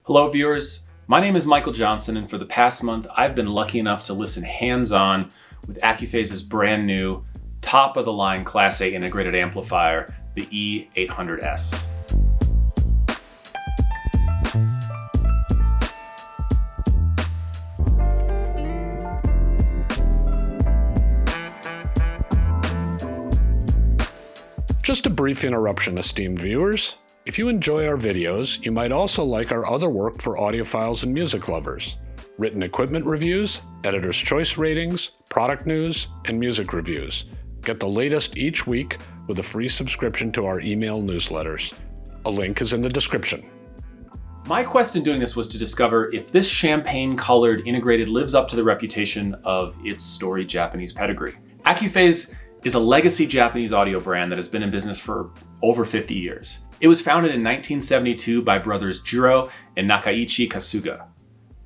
Hello viewers, my name is Michael Johnson, and for the past month I've been lucky enough to listen hands-on with Accuphase's brand new top-of-the-line Class A integrated amplifier, the E-800S. Just a brief interruption, esteemed viewers. If you enjoy our videos, you might also like our other work for audiophiles and music lovers: written equipment reviews, editor's choice ratings, product news, and music reviews. Get the latest each week with a free subscription to our email newsletters. A link is in the description. My quest in doing this was to discover if this champagne-colored integrated lives up to the reputation of its storied Japanese pedigree. Accuphase is a legacy Japanese audio brand that has been in business for over 50 years. It was founded in 1972 by brothers Jiro and Nakaichi Kasuga.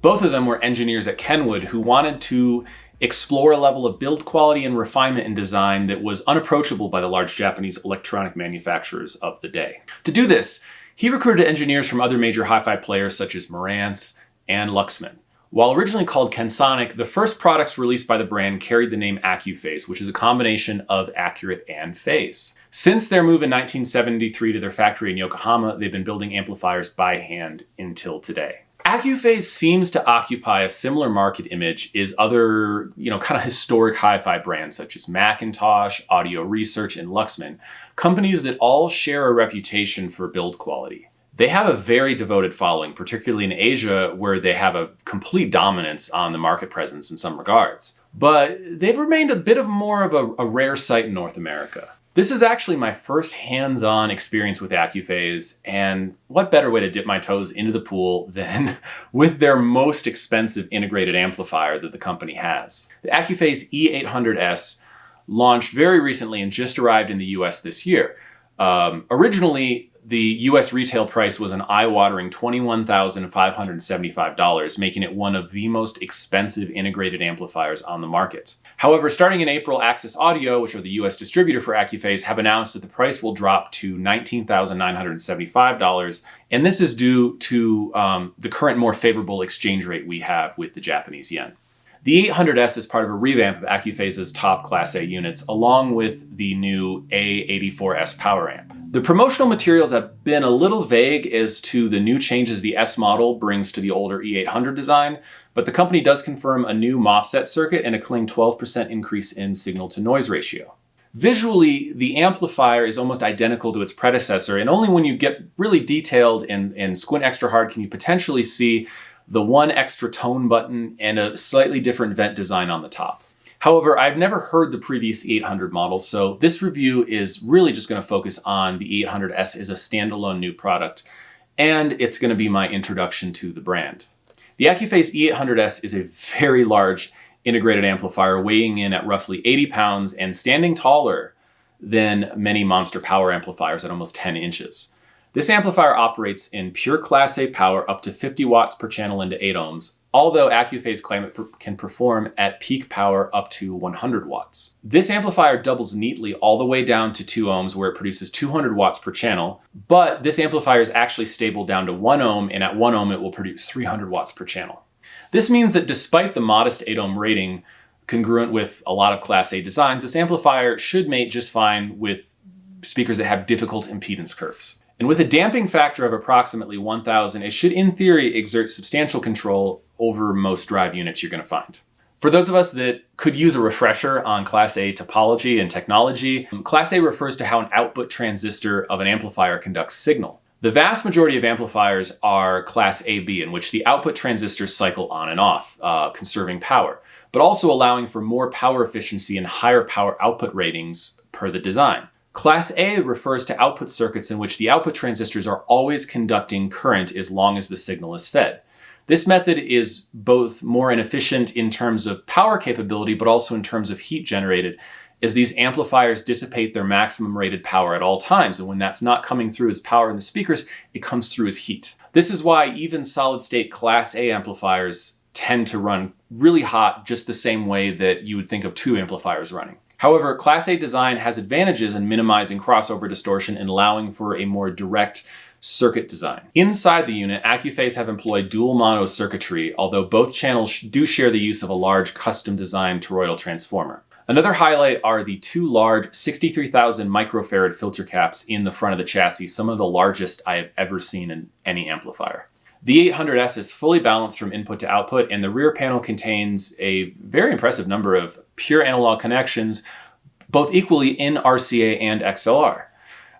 Both of them were engineers at Kenwood who wanted to explore a level of build quality and refinement in design that was unapproachable by the large Japanese electronic manufacturers of the day. To do this, he recruited engineers from other major hi-fi players such as Marantz and Luxman. While originally called Kensonic, the first products released by the brand carried the name Accuphase, which is a combination of accurate and phase. Since their move in 1973 to their factory in Yokohama, they've been building amplifiers by hand until today. Accuphase seems to occupy a similar market image as other, kind of historic hi-fi brands such as Macintosh, Audio Research, and Luxman, companies that all share a reputation for build quality. They have a very devoted following, particularly in Asia, where they have a complete dominance on the market presence in some regards. But they've remained a bit more of a rare sight in North America. This is actually my first hands-on experience with Accuphase, and what better way to dip my toes into the pool than with their most expensive integrated amplifier that the company has. The Accuphase E-800S launched very recently and just arrived in the US this year. Originally, the US retail price was an eye-watering $21,575, making it one of the most expensive integrated amplifiers on the market. However, starting in April, Axis Audio, which are the US distributor for Accuphase, have announced that the price will drop to $19,975, and this is due to the current more favorable exchange rate we have with the Japanese yen. The E-800S is part of a revamp of Accuphase's top Class A units, along with the new A84S power amp. The promotional materials have been a little vague as to the new changes the S model brings to the older E800 design, but the company does confirm a new MOSFET circuit and a claimed 12% increase in signal-to-noise ratio. Visually, the amplifier is almost identical to its predecessor, and only when you get really detailed and squint extra hard can you potentially see the one extra tone button and a slightly different vent design on the top. However, I've never heard the previous E800 model, so this review is really just going to focus on the E800S as a standalone new product, and it's going to be my introduction to the brand. The Accuphase E800S is a very large integrated amplifier, weighing in at roughly 80 pounds and standing taller than many monster power amplifiers at almost 10 inches. This amplifier operates in pure Class A power up to 50 watts per channel into 8 ohms, although Accuphase claim it can perform at peak power up to 100 watts. This amplifier doubles neatly all the way down to 2 ohms where it produces 200 watts per channel, but this amplifier is actually stable down to 1 ohm, and at 1 ohm it will produce 300 watts per channel. This means that despite the modest 8 ohm rating, congruent with a lot of Class A designs, this amplifier should mate just fine with speakers that have difficult impedance curves. And with a damping factor of approximately 1,000, it should in theory exert substantial control over most drive units you're going to find. For those of us that could use a refresher on Class A topology and technology, Class A refers to how an output transistor of an amplifier conducts signal. The vast majority of amplifiers are Class AB, in which the output transistors cycle on and off, conserving power, but also allowing for more power efficiency and higher power output ratings per the design. Class A refers to output circuits in which the output transistors are always conducting current as long as the signal is fed. This method is both more inefficient in terms of power capability, but also in terms of heat generated, as these amplifiers dissipate their maximum rated power at all times, and when that's not coming through as power in the speakers, it comes through as heat. This is why even solid-state Class A amplifiers tend to run really hot just the same way that you would think of two amplifiers running. However, Class A design has advantages in minimizing crossover distortion and allowing for a more direct circuit design. Inside the unit, Accuphase have employed dual mono circuitry, although both channels do share the use of a large custom-designed toroidal transformer. Another highlight are the two large 63,000 microfarad filter caps in the front of the chassis, some of the largest I have ever seen in any amplifier. The E-800S is fully balanced from input to output, and the rear panel contains a very impressive number of pure analog connections, both equally in RCA and XLR.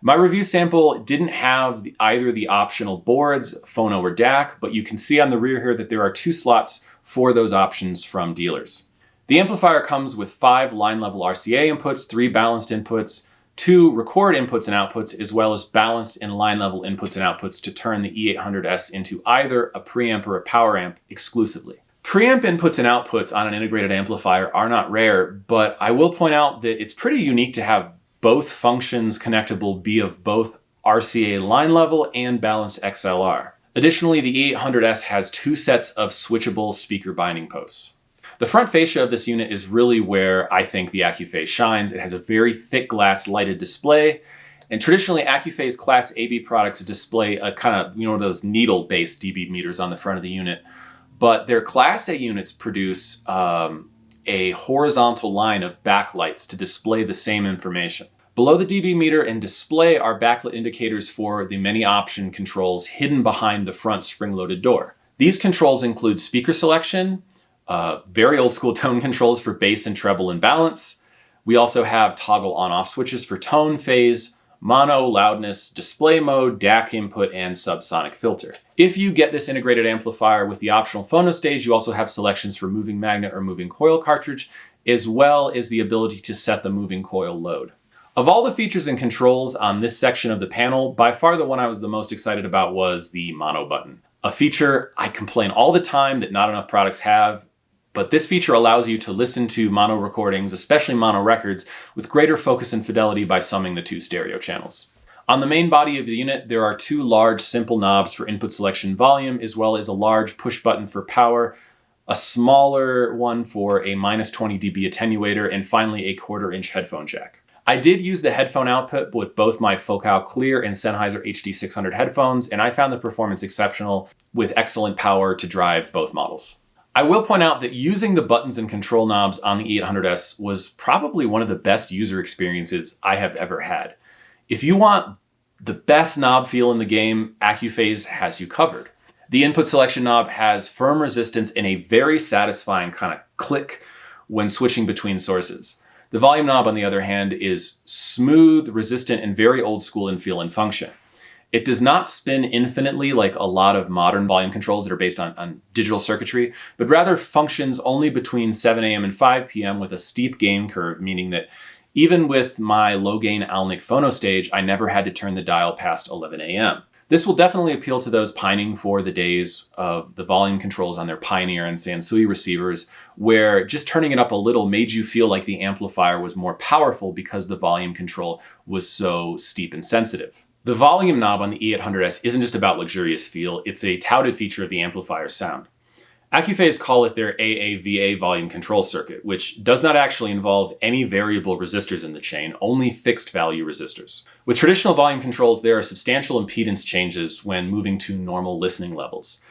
My review sample didn't have either the optional boards, phono or DAC, but you can see on the rear here that there are 2 slots for those options from dealers. The amplifier comes with 5 line-level RCA inputs, 3 balanced inputs, 2 record inputs and outputs, as well as balanced and line-level inputs and outputs to turn the E-800S into either a preamp or a power amp exclusively. Preamp inputs and outputs on an integrated amplifier are not rare, but I will point out that it's pretty unique to have both functions connectable be of both RCA line-level and balanced XLR. Additionally, the E-800S has 2 sets of switchable speaker binding posts. The front fascia of this unit is really where I think the Accuphase shines. It has a very thick glass lighted display, and traditionally Accuphase Class AB products display a kind of, those needle-based dB meters on the front of the unit, but their Class A units produce a horizontal line of backlights to display the same information. Below the dB meter and display are backlit indicators for the many option controls hidden behind the front spring-loaded door. These controls include speaker selection, very old school tone controls for bass and treble and balance. We also have toggle on-off switches for tone, phase, mono, loudness, display mode, DAC input, and subsonic filter. If you get this integrated amplifier with the optional phono stage, you also have selections for moving magnet or moving coil cartridge, as well as the ability to set the moving coil load. Of all the features and controls on this section of the panel, by far the one I was the most excited about was the mono button. A feature I complain all the time that not enough products have, but this feature allows you to listen to mono recordings, especially mono records, with greater focus and fidelity by summing the 2 stereo channels. On the main body of the unit, there are 2 large simple knobs for input selection volume, as well as a large push button for power, a smaller one for a -20 dB attenuator, and finally a 1/4 inch headphone jack. I did use the headphone output with both my Focal Clear and Sennheiser HD600 headphones, and I found the performance exceptional with excellent power to drive both models. I will point out that using the buttons and control knobs on the E-800S was probably one of the best user experiences I have ever had. If you want the best knob feel in the game, Accuphase has you covered. The input selection knob has firm resistance and a very satisfying kind of click when switching between sources. The volume knob, on the other hand, is smooth, resistant, and very old school in feel and function. It does not spin infinitely like a lot of modern volume controls that are based on digital circuitry, but rather functions only between 7 a.m. and 5 p.m. with a steep gain curve, meaning that even with my low-gain Alnic phono stage, I never had to turn the dial past 11 a.m. This will definitely appeal to those pining for the days of the volume controls on their Pioneer and Sansui receivers, where just turning it up a little made you feel like the amplifier was more powerful because the volume control was so steep and sensitive. The volume knob on the E-800S isn't just about luxurious feel, it's a touted feature of the amplifier's sound. Accuphase call it their AAVA volume control circuit, which does not actually involve any variable resistors in the chain, only fixed value resistors. With traditional volume controls, there are substantial impedance changes when moving to normal listening levels.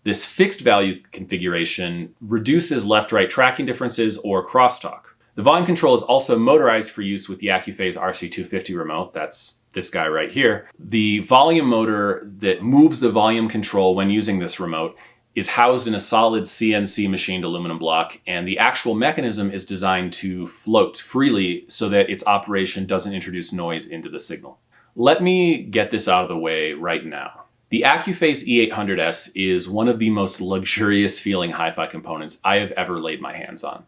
This fixed value configuration reduces left-right tracking differences or crosstalk. The volume control is also motorized for use with the Accuphase RC250 remote, that's this guy right here. The volume motor that moves the volume control when using this remote is housed in a solid CNC machined aluminum block, and the actual mechanism is designed to float freely so that its operation doesn't introduce noise into the signal. Let me get this out of the way right now. The Accuphase E-800S is one of the most luxurious feeling hi-fi components I have ever laid my hands on.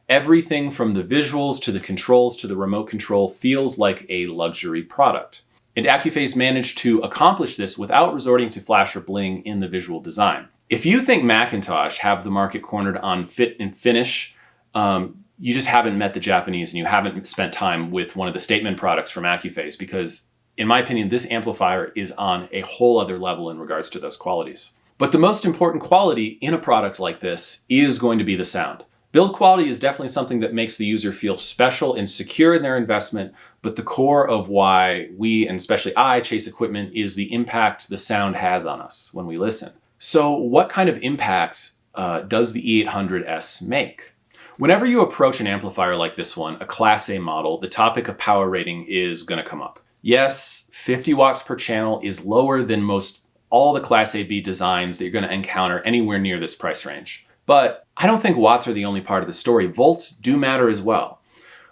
Everything from the visuals to the controls to the remote control feels like a luxury product. And Accuphase managed to accomplish this without resorting to flash or bling in the visual design. If you think Macintosh have the market cornered on fit and finish, you just haven't met the Japanese and you haven't spent time with one of the statement products from Accuphase, because in my opinion, this amplifier is on a whole other level in regards to those qualities. But the most important quality in a product like this is going to be the sound. Build quality is definitely something that makes the user feel special and secure in their investment, but the core of why we, and especially I, chase equipment is the impact the sound has on us when we listen. So what kind of impact does the E800S make? Whenever you approach an amplifier like this one, a Class A model, the topic of power rating is going to come up. Yes, 50 watts per channel is lower than most all the Class A/B designs that you're going to encounter anywhere near this price range. But I don't think watts are the only part of the story. Volts do matter as well.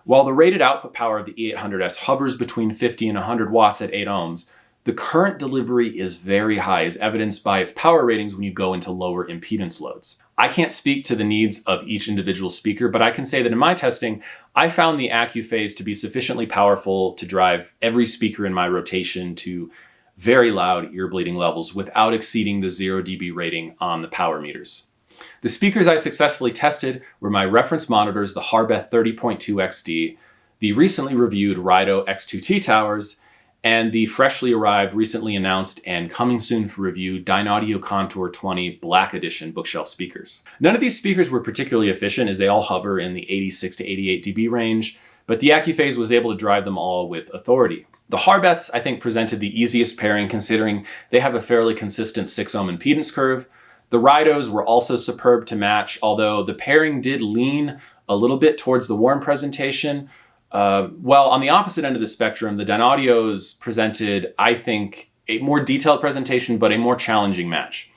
While the rated output power of the E800S hovers between 50 and 100 watts at 8 ohms, the current delivery is very high, as evidenced by its power ratings when you go into lower impedance loads. I can't speak to the needs of each individual speaker, but I can say that in my testing, I found the Accuphase to be sufficiently powerful to drive every speaker in my rotation to very loud ear-bleeding levels without exceeding the 0 dB rating on the power meters. The speakers I successfully tested were my reference monitors, the Hegel H30 XD, the recently reviewed Rido X2T towers, and the freshly arrived, recently announced, and coming soon for review, Dynaudio Contour 20 Black Edition bookshelf speakers. None of these speakers were particularly efficient, as they all hover in the 86 to 88 dB range, but the Accuphase was able to drive them all with authority. The Harbeths, I think, presented the easiest pairing, considering they have a fairly consistent 6 ohm impedance curve. The Ridos were also superb to match, although the pairing did lean a little bit towards the warm presentation. Well, on the opposite end of the spectrum, the Dynaudios presented, I think, a more detailed presentation, but a more challenging match.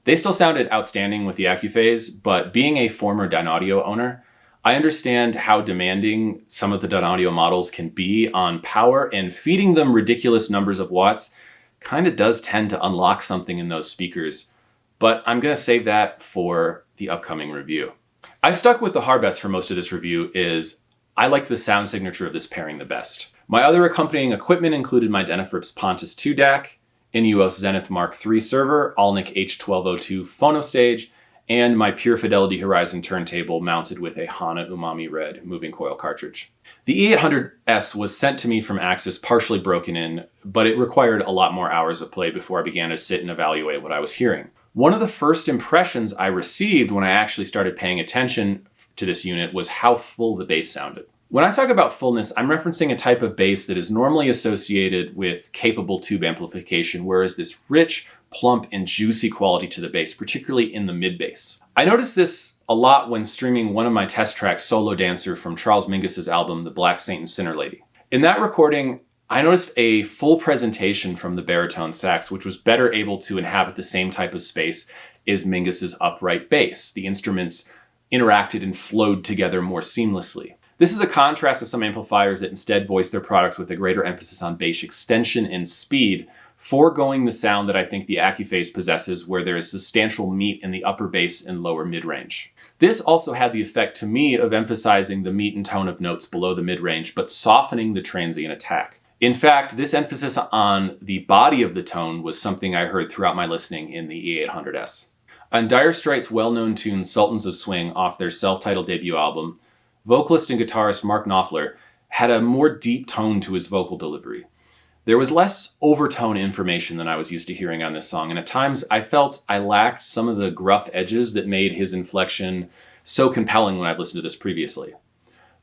They still sounded outstanding with the Accuphase, but being a former Dynaudio owner, I understand how demanding some of the Dynaudio models can be on power, and feeding them ridiculous numbers of watts kind of does tend to unlock something in those speakers. But I'm going to save that for the upcoming review. I stuck with the Harbeths for most of this review, as I liked the sound signature of this pairing the best. My other accompanying equipment included my Denefrips Pontus 2 DAC, Ineos Zenith Mark III server, Alnic H1202 phonostage, and my Pure Fidelity Horizon turntable mounted with a Hana Umami Red moving coil cartridge. The E800S was sent to me from Axis partially broken in, but it required a lot more hours of play before I began to sit and evaluate what I was hearing. One of the first impressions I received when I actually started paying attention to this unit was how full the bass sounded. When I talk about fullness, I'm referencing a type of bass that is normally associated with capable tube amplification, whereas this rich, plump, and juicy quality to the bass, particularly in the mid-bass. I noticed this a lot when streaming one of my test tracks, Solo Dancer, from Charles Mingus's album, The Black Saint and Sinner Lady. In that recording, I noticed a full presentation from the baritone sax, which was better able to inhabit the same type of space as Mingus's upright bass. The instruments interacted and flowed together more seamlessly. This is a contrast to some amplifiers that instead voice their products with a greater emphasis on bass extension and speed, foregoing the sound that I think the Accuphase possesses, where there is substantial meat in the upper bass and lower mid-range. This also had the effect to me of emphasizing the meat and tone of notes below the mid-range, but softening the transient attack. In fact, this emphasis on the body of the tone was something I heard throughout my listening in the E800S. On Dire Straits' well-known tune Sultans of Swing off their self-titled debut album, vocalist and guitarist Mark Knopfler had a more deep tone to his vocal delivery. There was less overtone information than I was used to hearing on this song, and at times I felt I lacked some of the gruff edges that made his inflection so compelling when I'd listened to this previously.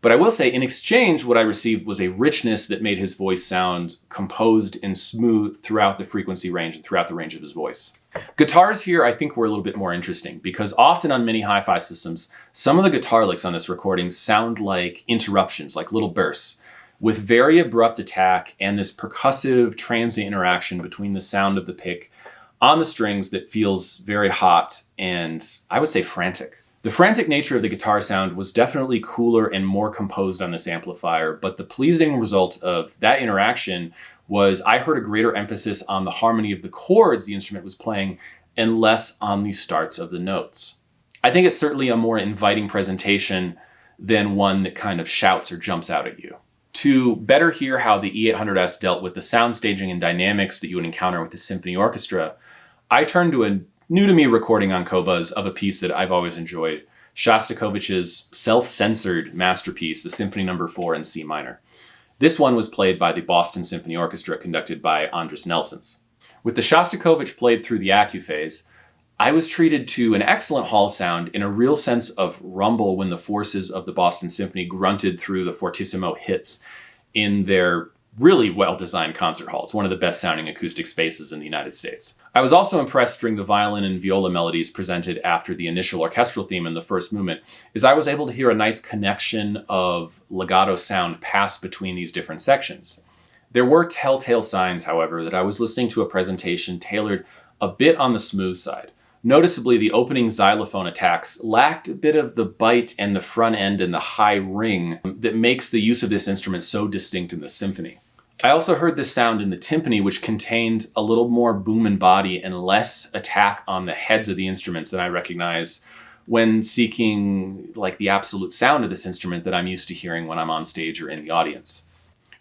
But I will say, in exchange, what I received was a richness that made his voice sound composed and smooth throughout the frequency range and throughout the range of his voice. Guitars here, I think, were a little bit more interesting, because often on many hi-fi systems, some of the guitar licks on this recording sound like interruptions, like little bursts, with very abrupt attack and this percussive transient interaction between the sound of the pick on the strings that feels very hot and, I would say, frantic. The frantic nature of the guitar sound was definitely cooler and more composed on this amplifier, but the pleasing result of that interaction was I heard a greater emphasis on the harmony of the chords the instrument was playing and less on the starts of the notes. I think it's certainly a more inviting presentation than one that kind of shouts or jumps out at you. To better hear how the E800S dealt with the sound staging and dynamics that you would encounter with the symphony orchestra, I turned to a new-to-me recording on Qobuz of a piece that I've always enjoyed, Shostakovich's self-censored masterpiece, the Symphony No. 4 in C minor. This one was played by the Boston Symphony Orchestra, conducted by Andris Nelsons. With the Shostakovich played through the Accuphase, I was treated to an excellent hall sound and a real sense of rumble when the forces of the Boston Symphony grunted through the fortissimo hits in their really well-designed concert hall. It's one of the best-sounding acoustic spaces in the United States. I was also impressed during the violin and viola melodies presented after the initial orchestral theme in the first movement, as I was able to hear a nice connection of legato sound pass between these different sections. There were telltale signs, however, that I was listening to a presentation tailored a bit on the smooth side. Noticeably, the opening xylophone attacks lacked a bit of the bite and the front end and the high ring that makes the use of this instrument so distinct in the symphony. I also heard this sound in the timpani, which contained a little more boom and body and less attack on the heads of the instruments than I recognize when seeking like the absolute sound of this instrument that I'm used to hearing when I'm on stage or in the audience.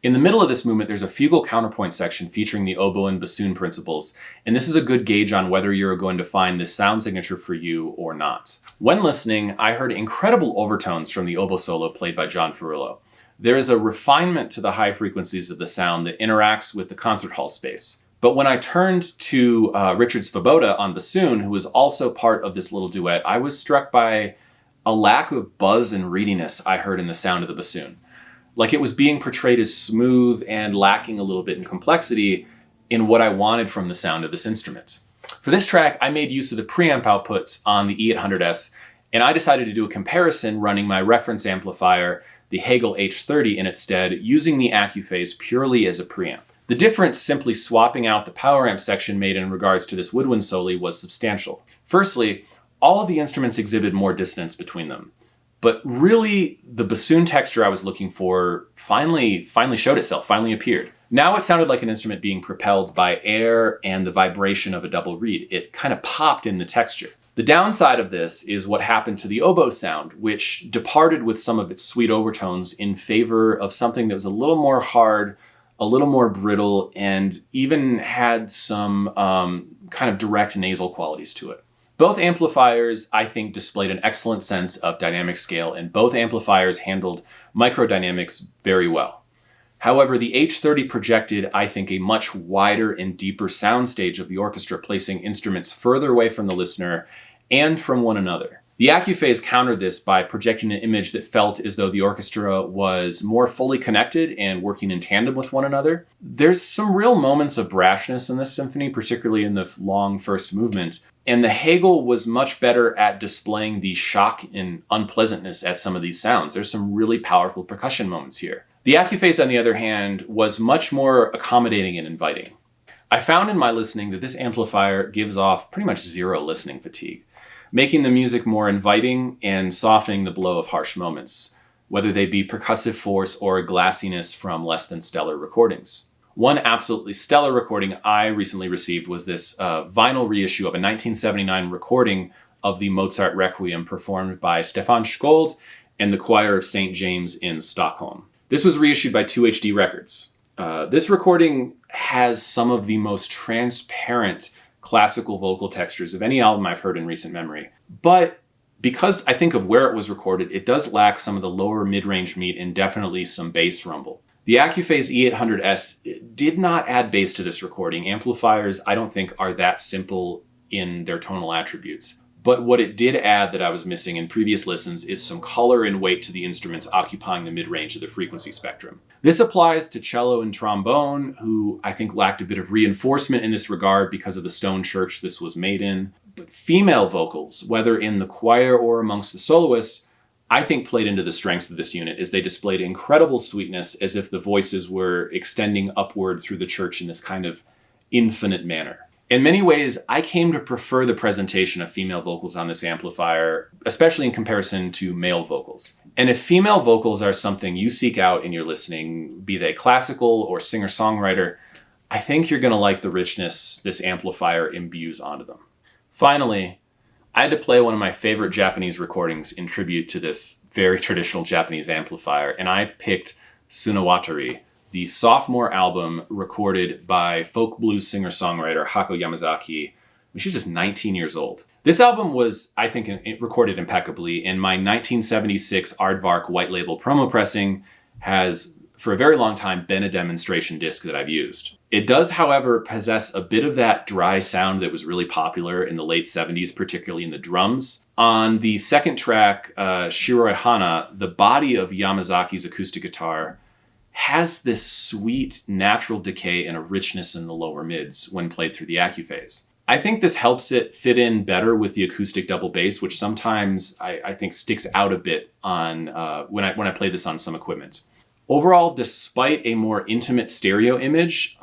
In the middle of this movement, there's a fugal counterpoint section featuring the oboe and bassoon principles, and this is a good gauge on whether you're going to find this sound signature for you or not. When listening, I heard incredible overtones from the oboe solo played by John Ferrullo. There is a refinement to the high frequencies of the sound that interacts with the concert hall space. But when I turned to Richard Svoboda on bassoon, who was also part of this little duet, I was struck by a lack of buzz and readiness I heard in the sound of the bassoon. Like it was being portrayed as smooth and lacking a little bit in complexity in what I wanted from the sound of this instrument. For this track, I made use of the preamp outputs on the E-800S, and I decided to do a comparison running my reference amplifier, the Hegel H30, in its stead, using the Accuphase purely as a preamp. The difference simply swapping out the power amp section made in regards to this woodwind soli was substantial. Firstly, all of the instruments exhibited more dissonance between them. But really, the bassoon texture I was looking for finally showed itself, finally appeared. Now it sounded like an instrument being propelled by air and the vibration of a double reed. It kind of popped in the texture. The downside of this is what happened to the oboe sound, which departed with some of its sweet overtones in favor of something that was a little more hard, a little more brittle, and even had some kind of direct nasal qualities to it. Both amplifiers, I think, displayed an excellent sense of dynamic scale, and both amplifiers handled microdynamics very well. However, the H30 projected, I think, a much wider and deeper soundstage of the orchestra, placing instruments further away from the listener and from one another. The Accuphase countered this by projecting an image that felt as though the orchestra was more fully connected and working in tandem with one another. There's some real moments of brashness in this symphony, particularly in the long first movement, and the Hegel was much better at displaying the shock and unpleasantness at some of these sounds. There's some really powerful percussion moments here. The Accuphase, on the other hand, was much more accommodating and inviting. I found in my listening that this amplifier gives off pretty much zero listening fatigue, making the music more inviting and softening the blow of harsh moments, whether they be percussive force or glassiness from less than stellar recordings. One absolutely stellar recording I recently received was this vinyl reissue of a 1979 recording of the Mozart Requiem performed by Stefan Schold and the Choir of St. James in Stockholm. This was reissued by 2HD Records. This recording has some of the most transparent classical vocal textures of any album I've heard in recent memory. But because I think of where it was recorded, it does lack some of the lower mid-range meat and definitely some bass rumble. The Accuphase E-800S did not add bass to this recording. Amplifiers, I don't think, are that simple in their tonal attributes. But what it did add that I was missing in previous listens is some color and weight to the instruments occupying the mid-range of the frequency spectrum. This applies to cello and trombone, who I think lacked a bit of reinforcement in this regard because of the stone church this was made in. But female vocals, whether in the choir or amongst the soloists, I think played into the strengths of this unit as they displayed incredible sweetness as if the voices were extending upward through the church in this kind of infinite manner. In many ways, I came to prefer the presentation of female vocals on this amplifier, especially in comparison to male vocals. And if female vocals are something you seek out in your listening, be they classical or singer-songwriter, I think you're going to like the richness this amplifier imbues onto them. Finally, I had to play one of my favorite Japanese recordings in tribute to this very traditional Japanese amplifier, and I picked Tsunewatari, the sophomore album recorded by folk blues singer-songwriter Hako Yamazaki when she's just 19 years old. This album was, I think, recorded impeccably, and my 1976 Aardvark white label promo pressing has, for a very long time, been a demonstration disc that I've used. It does, however, possess a bit of that dry sound that was really popular in the late 70s, particularly in the drums. On the second track, Shiroi Hana, the body of Yamazaki's acoustic guitar has this sweet natural decay and a richness in the lower mids when played through the Accuphase. I think this helps it fit in better with the acoustic double bass, which sometimes I think sticks out a bit on when I play this on some equipment. Overall, despite a more intimate stereo image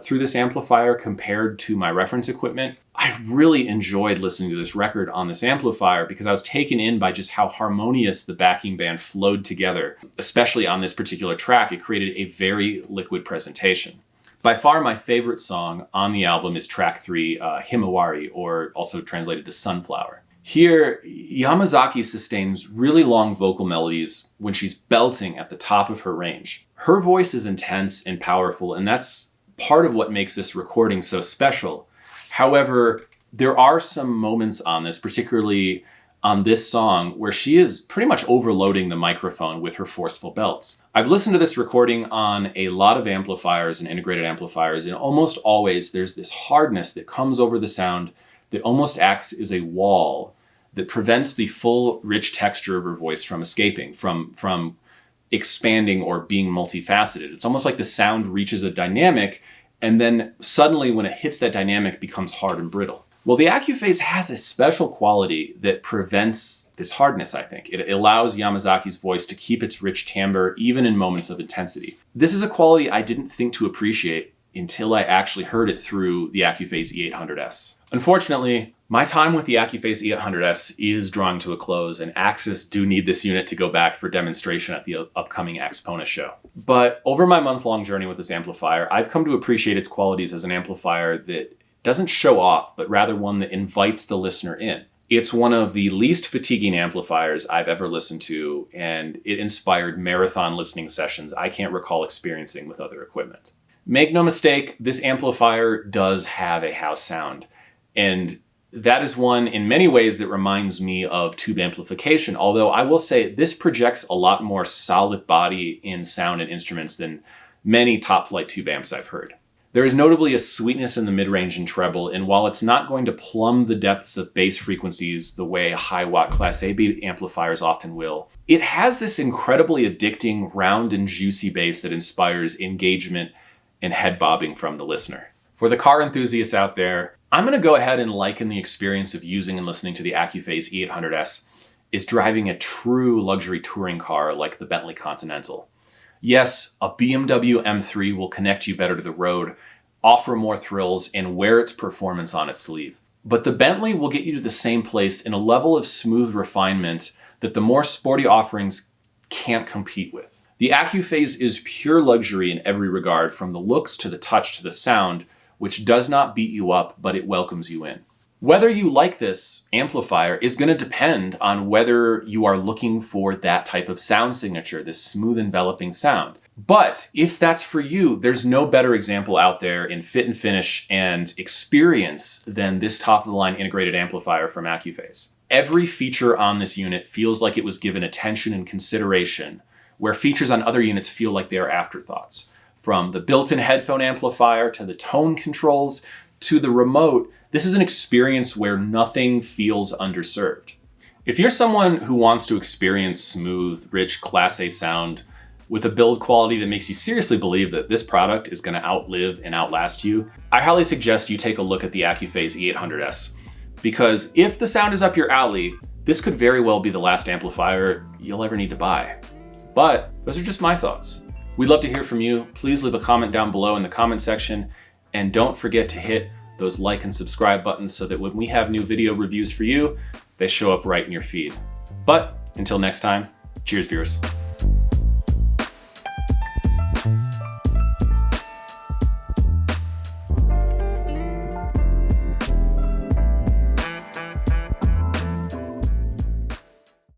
through this amplifier compared to my reference equipment, I really enjoyed listening to this record on this amplifier because I was taken in by just how harmonious the backing band flowed together. Especially on this particular track, it created a very liquid presentation. By far, my favorite song on the album is track 3, Himawari, or also translated to Sunflower. Here, Yamazaki sustains really long vocal melodies when she's belting at the top of her range. Her voice is intense and powerful, and that's part of what makes this recording so special. However, there are some moments on this, particularly on this song, where she is pretty much overloading the microphone with her forceful belts. I've listened to this recording on a lot of amplifiers and integrated amplifiers, and almost always there's this hardness that comes over the sound that almost acts as a wall that prevents the full rich texture of her voice from escaping, from expanding or being multifaceted. It's almost like the sound reaches a dynamic, and then suddenly when it hits that dynamic, becomes hard and brittle. Well, the Accuphase has a special quality that prevents this hardness, I think. It allows Yamazaki's voice to keep its rich timbre even in moments of intensity. This is a quality I didn't think to appreciate until I actually heard it through the Accuphase E-800S. Unfortunately, my time with the Accuphase E-800S is drawing to a close, and Axis do need this unit to go back for demonstration at the upcoming Axpona show. But over my month-long journey with this amplifier, I've come to appreciate its qualities as an amplifier that doesn't show off, but rather one that invites the listener in. It's one of the least fatiguing amplifiers I've ever listened to, and it inspired marathon listening sessions I can't recall experiencing with other equipment. Make no mistake, this amplifier does have a house sound, and that is one in many ways that reminds me of tube amplification, although I will say this projects a lot more solid body in sound and instruments than many top-flight tube amps I've heard. There is notably a sweetness in the mid-range and treble, and while it's not going to plumb the depths of bass frequencies the way high-watt Class A amplifiers often will, it has this incredibly addicting, round and juicy bass that inspires engagement and head bobbing from the listener. For the car enthusiasts out there, I'm going to go ahead and liken the experience of using and listening to the Accuphase E-800S is driving a true luxury touring car like the Bentley Continental. Yes, a BMW M3 will connect you better to the road, offer more thrills, and wear its performance on its sleeve. But the Bentley will get you to the same place in a level of smooth refinement that the more sporty offerings can't compete with. The Accuphase is pure luxury in every regard, from the looks to the touch to the sound, which does not beat you up, but it welcomes you in. Whether you like this amplifier is going to depend on whether you are looking for that type of sound signature, this smooth enveloping sound. But if that's for you, there's no better example out there in fit and finish and experience than this top-of-the-line integrated amplifier from Accuphase. Every feature on this unit feels like it was given attention and consideration, where features on other units feel like they are afterthoughts. From the built-in headphone amplifier to the tone controls to the remote, this is an experience where nothing feels underserved. If you're someone who wants to experience smooth, rich Class A sound with a build quality that makes you seriously believe that this product is going to outlive and outlast you, I highly suggest you take a look at the Accuphase E-800S. Because if the sound is up your alley, this could very well be the last amplifier you'll ever need to buy. But those are just my thoughts. We'd love to hear from you. Please leave a comment down below in the comment section, and don't forget to hit those like and subscribe buttons so that when we have new video reviews for you, they show up right in your feed. But until next time, cheers viewers.